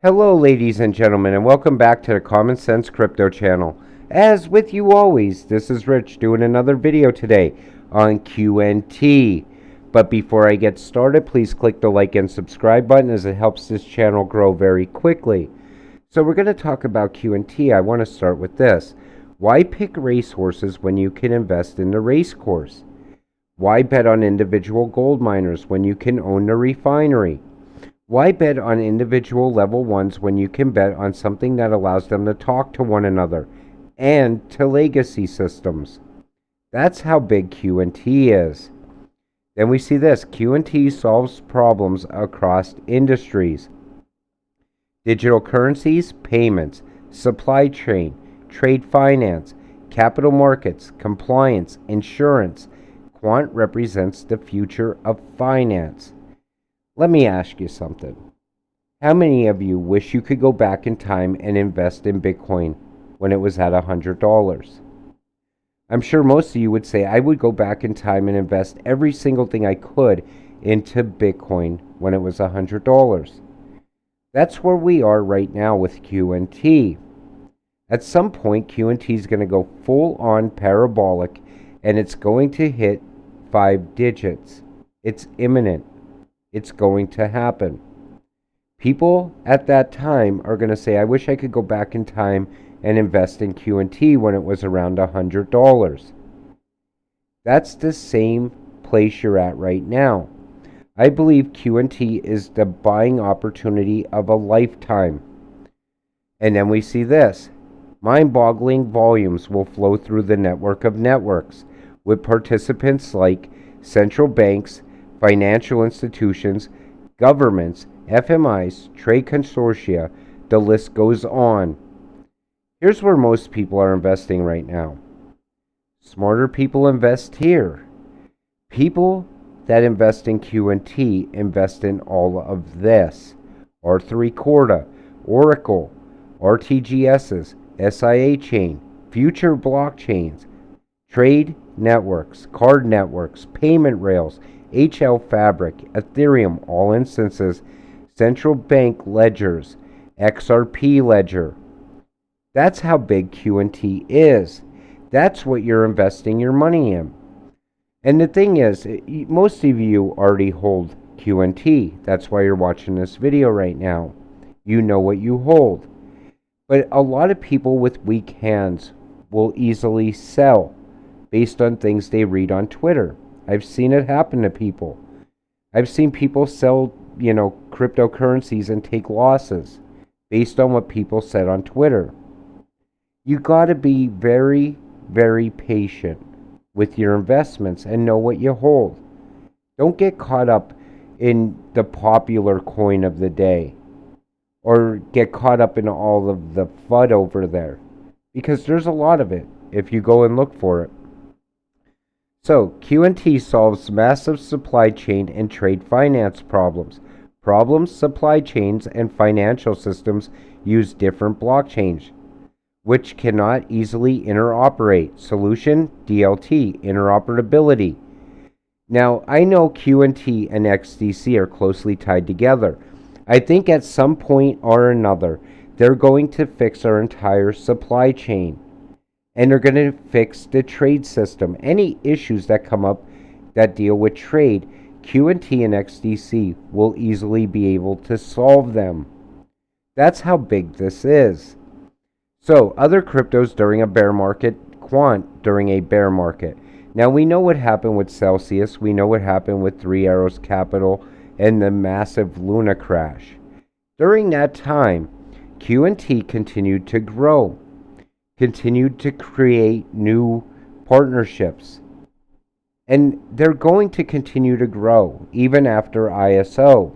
Hello, ladies and gentlemen, and welcome back to the Common Sense Crypto channel. As with you always, this is Rich doing another video today on QNT. But before I get started, please click the like and subscribe button as it helps this channel grow very quickly. So we're going to talk about QNT. I want to start with this. Why pick racehorses when you can invest in the race course? Why bet on individual gold miners when you can own the refinery? Why bet on individual level ones when you can bet on something that allows them to talk to one another and to legacy systems? That's how big QNT is. Then we see this. QNT solves problems across industries. Digital currencies, payments, supply chain, trade finance, capital markets, compliance, insurance. Quant represents the future of finance. Let me ask you something. How many of you wish you could go back in time and invest in Bitcoin when it was at $100? I'm sure most of you would say, I would go back in time and invest every single thing I could into Bitcoin when it was $100. That's where we are right now with QNT. At some point, QNT is going to go full on parabolic and it's going to hit 5 digits. It's imminent. It's going to happen. People at that time are going to say, I wish I could go back in time and invest in QNT when it was around $100. That's the same place you're at right now. I believe QNT is the buying opportunity of a lifetime. And then we see this. Mind-boggling volumes will flow through the network of networks with participants like central banks, financial institutions, governments, FMIs, trade consortia, the list goes on. Here's where most people are investing right now. Smarter people invest here. People that invest in QNT invest in all of this. R3 Corda, Oracle, RTGSs, SIA chain, future blockchains, trade networks, card networks, payment rails, HL Fabric, Ethereum, all instances, central bank ledgers, XRP ledger. That's how big QNT is. That's what you're investing your money in. And the thing is, most of you already hold QNT. That's why you're watching this video right now. You know what you hold. But a lot of people with weak hands will easily sell based on things they read on Twitter. I've seen it happen to people. I've seen people sell, cryptocurrencies and take losses based on what people said on Twitter. You got to be very, very patient with your investments and know what you hold. Don't get caught up in the popular coin of the day or get caught up in all of the FUD over there, because there's a lot of it if you go and look for it. So, QNT solves massive supply chain and trade finance problems. Supply chains, and financial systems use different blockchains, which cannot easily interoperate. Solution, DLT, interoperability. Now, I know QNT and XDC are closely tied together. I think at some point or another, they're going to fix our entire supply chain. And they're going to fix the trade system. Any issues that come up that deal with trade, QNT and XDC will easily be able to solve them. That's how big this is. So, other cryptos during a bear market, Quant during a bear market. Now, we know what happened with Celsius. We know what happened with Three Arrows Capital and the massive Luna crash. During that time, QNT continued to grow. Continued to create new partnerships. And they're going to continue to grow even after ISO.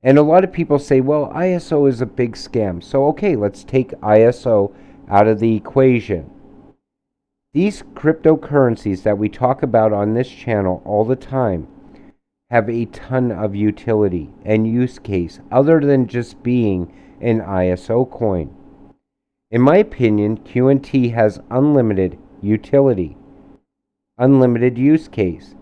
And a lot of people say, well, ISO is a big scam. So, okay, let's take ISO out of the equation. These cryptocurrencies that we talk about on this channel all the time have a ton of utility and use case other than just being an ISO coin. In my opinion, QNT has unlimited utility, unlimited use case.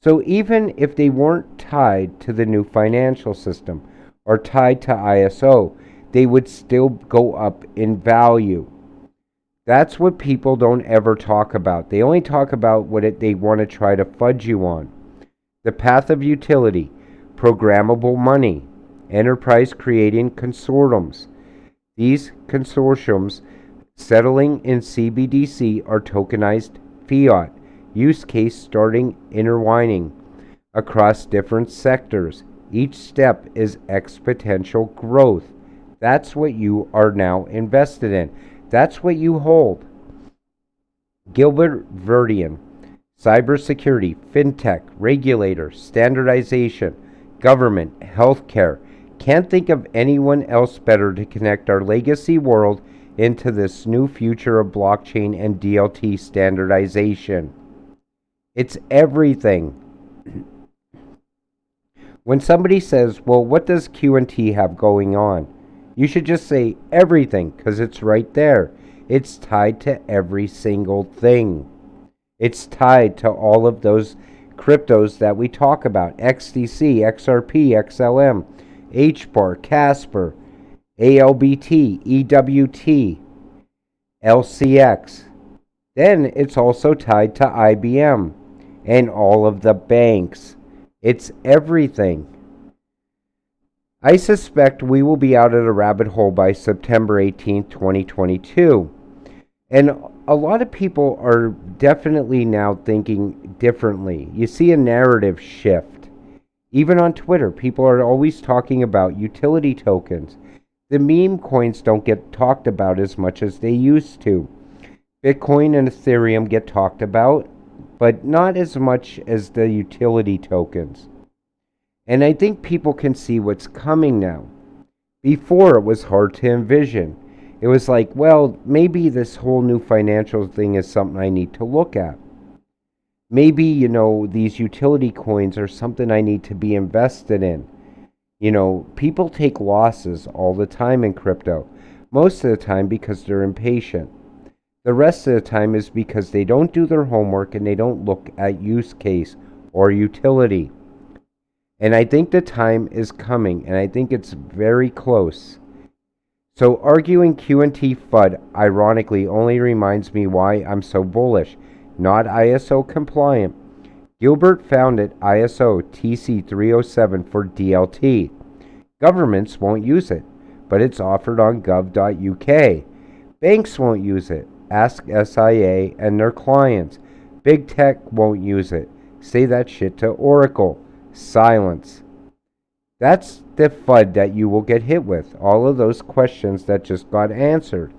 So even if they weren't tied to the new financial system or tied to ISO, they would still go up in value. That's what people don't ever talk about. They only talk about what they want to try to fudge you on. The path of utility, programmable money, enterprise creating consortiums. These consortiums settling in CBDC are tokenized fiat, use case starting intertwining across different sectors. Each step is exponential growth. That's what you are now invested in. That's what you hold. Gilbert Verdian, cybersecurity, fintech, regulator, standardization, government, healthcare. Can't think of anyone else better to connect our legacy world into this new future of blockchain and DLT standardization. It's everything. When somebody says, well, what does QNT have going on? You should just say everything, because it's right there. It's tied to every single thing. It's tied to all of those cryptos that we talk about. XDC, XRP, XLM, HBAR, Casper, ALBT, EWT, LCX. Then it's also tied to IBM and all of the banks. It's everything. I suspect we will be out of the rabbit hole by September 18th, 2022. And a lot of people are definitely now thinking differently. You see a narrative shift. Even on Twitter, people are always talking about utility tokens. The meme coins don't get talked about as much as they used to. Bitcoin and Ethereum get talked about, but not as much as the utility tokens. And I think people can see what's coming now. Before, it was hard to envision. It was like, well, maybe this whole new financial thing is something I need to look at. Maybe, these utility coins are something I need to be invested in. People take losses all the time in crypto. Most of the time because they're impatient. The rest of the time is because they don't do their homework and they don't look at use case or utility. And I think the time is coming, and I think it's very close. So arguing QNT FUD, ironically, only reminds me why I'm so bullish. Not ISO compliant. Gilbert founded ISO TC307 for DLT. Governments won't use it, but it's offered on gov.uk. Banks won't use it. Ask SIA and their clients. Big tech won't use it. Say that shit to Oracle. Silence. That's the FUD that you will get hit with. All of those questions that just got answered.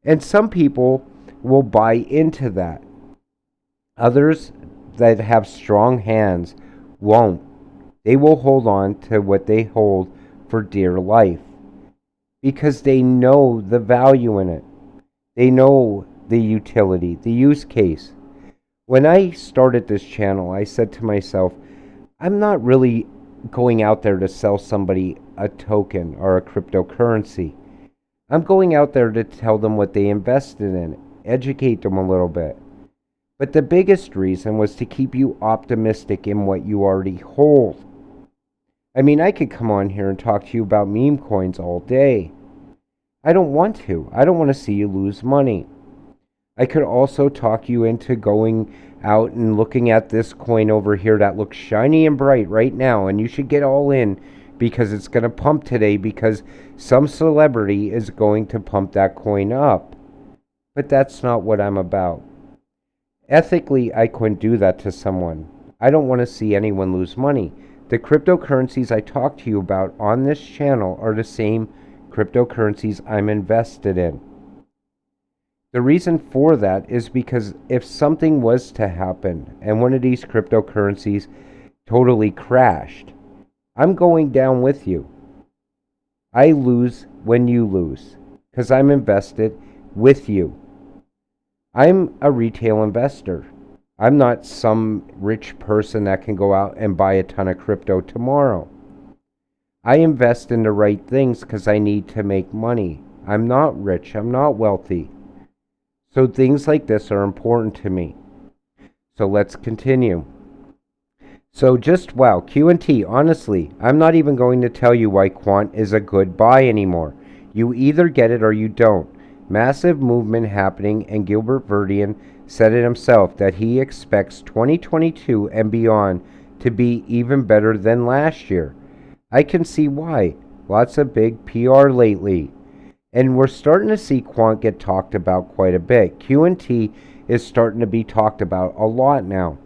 And some people will buy into that. Others that have strong hands won't. They will hold on to what they hold for dear life. Because they know the value in it. They know the utility, the use case. When I started this channel, I said to myself, I'm not really going out there to sell somebody a token or a cryptocurrency. I'm going out there to tell them what they invested in, educate them a little bit. But the biggest reason was to keep you optimistic in what you already hold. I mean, I could come on here and talk to you about meme coins all day. I don't want to. I don't want to see you lose money. I could also talk you into going out and looking at this coin over here that looks shiny and bright right now, and you should get all in because it's going to pump today because some celebrity is going to pump that coin up. But that's not what I'm about. Ethically, I couldn't do that to someone. I don't want to see anyone lose money. The cryptocurrencies I talk to you about on this channel are the same cryptocurrencies I'm invested in. The reason for that is because if something was to happen and one of these cryptocurrencies totally crashed, I'm going down with you. I lose when you lose because I'm invested with you. I'm a retail investor. I'm not some rich person that can go out and buy a ton of crypto tomorrow. I invest in the right things because I need to make money. I'm not rich. I'm not wealthy. So things like this are important to me. So let's continue. So just wow, QNT, honestly, I'm not even going to tell you why Quant is a good buy anymore. You either get it or you don't. Massive movement happening, and Gilbert Verdian said it himself that he expects 2022 and beyond to be even better than last year. I can see why. Lots of big PR lately. And we're starting to see Quant get talked about quite a bit. QNT is starting to be talked about a lot now.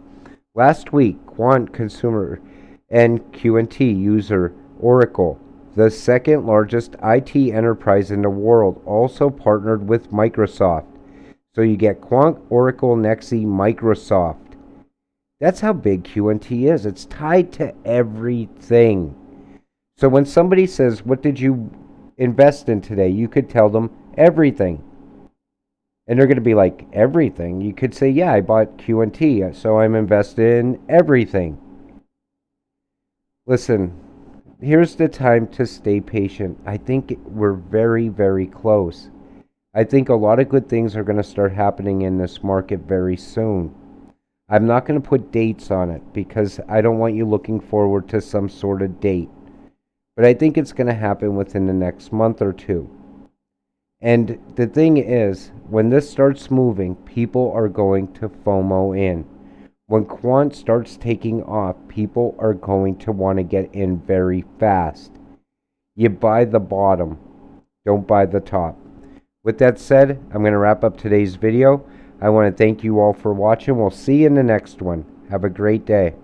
Last week, Quant consumer and QNT user Oracle, the second largest IT enterprise in the world, also partnered with Microsoft. So you get Quant, Oracle, Nexi, Microsoft. That's how big QNT is. It's tied to everything. So when somebody says, "What did you invest in today?" you could tell them everything. And they're going to be like, "Everything?" You could say, "Yeah, I bought QNT, so I'm invested in everything." Listen, here's the time to stay patient. I think we're very, very close. I think a lot of good things are going to start happening in this market very soon. I'm not going to put dates on it because I don't want you looking forward to some sort of date. But I think it's going to happen within the next month or two. And the thing is, when this starts moving, people are going to FOMO in. When Quant starts taking off, people are going to want to get in very fast. You buy the bottom, don't buy the top. With that said, I'm going to wrap up today's video. I want to thank you all for watching. We'll see you in the next one. Have a great day.